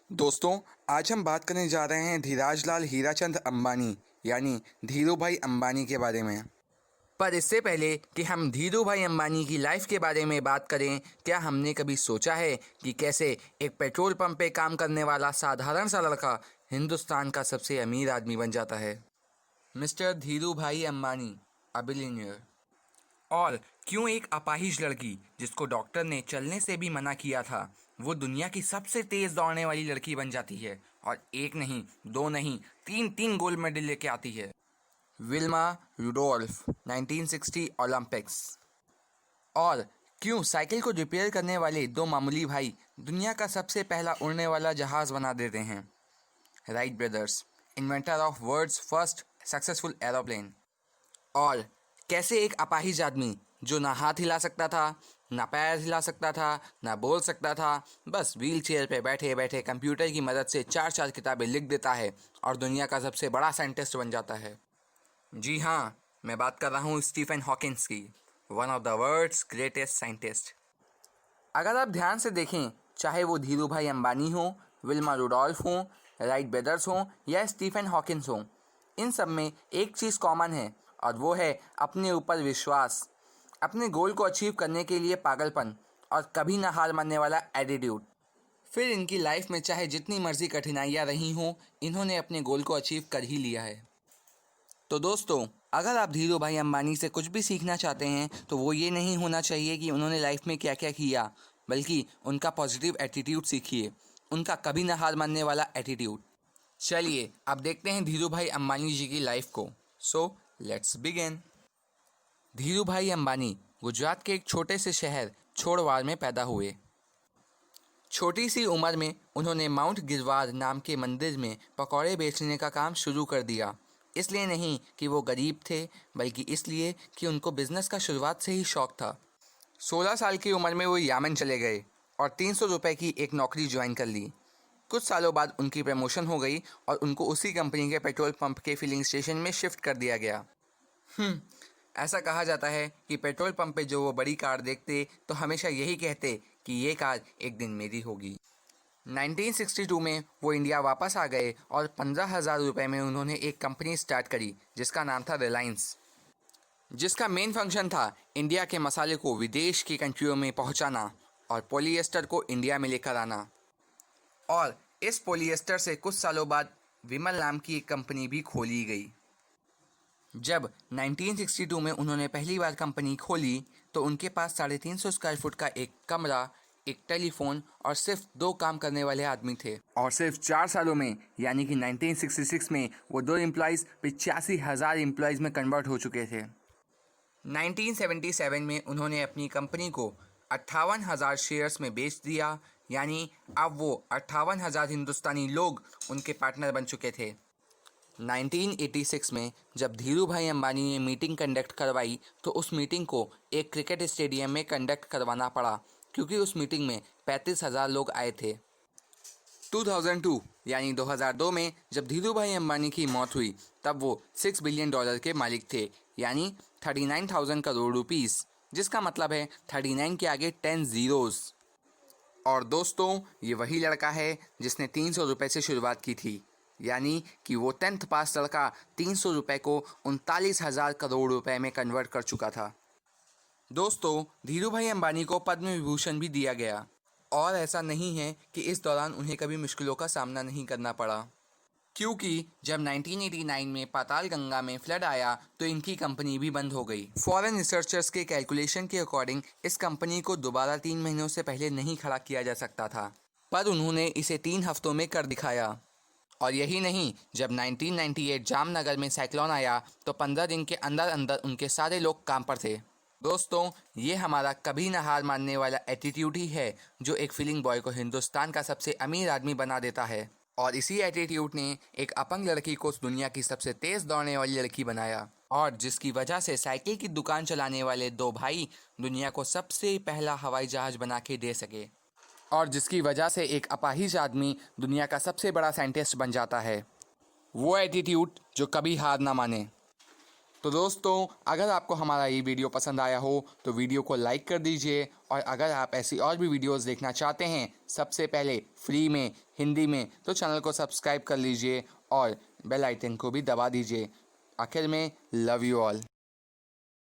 दोस्तों, आज हम बात करने जा रहे हैं धीराज लाल हीराचंद अंबानी यानी धीरू भाई अंबानी के बारे में। पर इससे पहले कि हम धीरू भाई अंबानी की लाइफ के बारे में बात करें, क्या हमने कभी सोचा है कि कैसे एक पेट्रोल पंप पे काम करने वाला साधारण सा लड़का हिंदुस्तान का सबसे अमीर आदमी बन जाता है। मिस्टर धीरू भाई अंबानी, अ बिलियनियर। और क्यों एक अपाहिज लड़की जिसको डॉक्टर ने चलने से भी मना किया था, वो दुनिया की सबसे तेज दौड़ने वाली लड़की बन जाती है और एक नहीं, दो नहीं, तीन तीन गोल्ड मेडल लेके आती है। Wilma Rudolph, 1960 Olympics. और क्यों साइकिल को रिपेयर करने वाले दो मामूली भाई दुनिया का सबसे पहला उड़ने वाला जहाज बना देते हैं। Wright brothers, inventor of world's first successful aeroplane. और कैसे एक अपाहिज आदमी जो ना हाथ हिला सकता था, ना पैर हिला सकता था, ना बोल सकता था, बस व्हील चेयर पर बैठे बैठे कंप्यूटर की मदद से चार चार किताबें लिख देता है और दुनिया का सबसे बड़ा साइंटिस्ट बन जाता है। जी हाँ, मैं बात कर रहा हूँ स्टीफन हॉकिंस की, one of the world's greatest scientist. अगर आप ध्यान से देखें, चाहे वो धीरू भाई अंबानी हो, विल्मा रुडोल्फ हो, राइट ब्रदर्स हो या स्टीफन हॉकिंस हो, इन सब में एक चीज़ कॉमन है और वो है अपने ऊपर विश्वास, अपने गोल को अचीव करने के लिए पागलपन और कभी ना हार मानने वाला एटीट्यूड। फिर इनकी लाइफ में चाहे जितनी मर्जी कठिनाइयाँ रही हों, इन्होंने अपने गोल को अचीव कर ही लिया है। तो दोस्तों, अगर आप धीरू भाई अंबानी से कुछ भी सीखना चाहते हैं तो वो ये नहीं होना चाहिए कि उन्होंने लाइफ में क्या क्या किया, बल्कि उनका पॉजिटिव एटीट्यूड सीखिए, उनका कभी ना हार मानने वाला एटीट्यूड। चलिए अब देखते हैं धीरू भाई अंबानी जी की लाइफ को। So let's begin. धीरू भाई अंबानी गुजरात के एक छोटे से शहर छोड़वार में पैदा हुए। छोटी सी उम्र में उन्होंने माउंट गिरवार नाम के मंदिर में पकौड़े बेचने का काम शुरू कर दिया। इसलिए नहीं कि वो गरीब थे, बल्कि इसलिए कि उनको बिजनेस का शुरुआत से ही शौक था। 16 साल की उम्र में वो यामन चले गए और 300 रुपये की एक नौकरी ज्वाइन कर ली। कुछ सालों बाद उनकी प्रमोशन हो गई और उनको उसी कंपनी के पेट्रोल पंप के फिलिंग स्टेशन में शिफ्ट कर दिया गया। ऐसा कहा जाता है कि पेट्रोल पंप पे जो वो बड़ी कार देखते तो हमेशा यही कहते कि ये कार एक दिन मेरी होगी। 1962 में वो इंडिया वापस आ गए और 15,000 रुपये में उन्होंने एक कंपनी स्टार्ट करी जिसका नाम था रिलायंस, जिसका मेन फंक्शन था इंडिया के मसाले को विदेश की कंट्रियों में पहुंचाना और पॉलिएस्टर को इंडिया में लेकर आना। और इस पॉलिएस्टर से कुछ सालों बाद विमल नाम की एक कंपनी भी खोली गई। जब 1962 में उन्होंने पहली बार कंपनी खोली तो उनके पास 350 स्क्वायर फुट का एक कमरा, एक टेलीफोन और सिर्फ 2 काम करने वाले आदमी थे। और सिर्फ 4 सालों में यानी कि 1966 में वो 2 एम्प्लॉयज़ 85,000 एम्प्लॉयज़ में कन्वर्ट हो चुके थे। 1977 में उन्होंने अपनी कंपनी को 58,000 शेयर्स में बेच दिया, यानी अब वो 58,000 हिंदुस्तानी लोग उनके पार्टनर बन चुके थे। 1986 में जब धीरू भाई अंबानी ने मीटिंग कंडक्ट करवाई तो उस मीटिंग को एक क्रिकेट स्टेडियम में कंडक्ट करवाना पड़ा, क्योंकि उस मीटिंग में 35,000 लोग आए थे। 2002 यानी 2002 में जब धीरू भाई अंबानी की मौत हुई तब वो $6 बिलियन के मालिक थे, यानी 39,000 करोड़ रुपीस, जिसका मतलब है 39 के आगे 10 ज़ीरोज़। और दोस्तों, ये वही लड़का है जिसने 300 रुपये से शुरुआत की थी, यानी कि वो 10th पास लड़का 300 रुपये को 39,000 करोड़ रुपए में कन्वर्ट कर चुका था। दोस्तों, धीरू भाई अंबानी को पद्म विभूषण भी दिया गया और ऐसा नहीं है कि इस दौरान उन्हें कभी मुश्किलों का सामना नहीं करना पड़ा, क्योंकि जब 1989 में पाताल गंगा में फ्लड आया तो इनकी कंपनी भी बंद हो गई। फॉरेन रिसर्चर्स के कैलकुलेशन के अकॉर्डिंग इस कंपनी को दोबारा 3 महीनों से पहले नहीं खड़ा किया जा सकता था, पर उन्होंने इसे 3 हफ्तों में कर दिखाया। और यही नहीं, जब 1998 जामनगर में साइक्लोन आया तो 15 दिन के अंदर अंदर उनके सारे लोग काम पर थे। दोस्तों, ये हमारा कभी ना हार मानने वाला एटीट्यूड ही है जो एक फीलिंग बॉय को हिंदुस्तान का सबसे अमीर आदमी बना देता है। और इसी एटीट्यूड ने एक अपंग लड़की को दुनिया की सबसे तेज दौड़ने वाली लड़की बनाया, और जिसकी वजह से साइकिल की दुकान चलाने वाले 2 भाई दुनिया को सबसे पहला हवाई जहाज बना के दे सके, और जिसकी वजह से एक अपाहिज आदमी दुनिया का सबसे बड़ा साइंटिस्ट बन जाता है। वो एटीट्यूड जो कभी हार ना माने। तो दोस्तों, अगर आपको हमारा ये वीडियो पसंद आया हो तो वीडियो को लाइक कर दीजिए, और अगर आप ऐसी और भी वीडियोस देखना चाहते हैं सबसे पहले फ्री में हिंदी में, तो चैनल को सब्सक्राइब कर लीजिए और बेल आइकन को भी दबा दीजिए। आखिर में लव यू ऑल।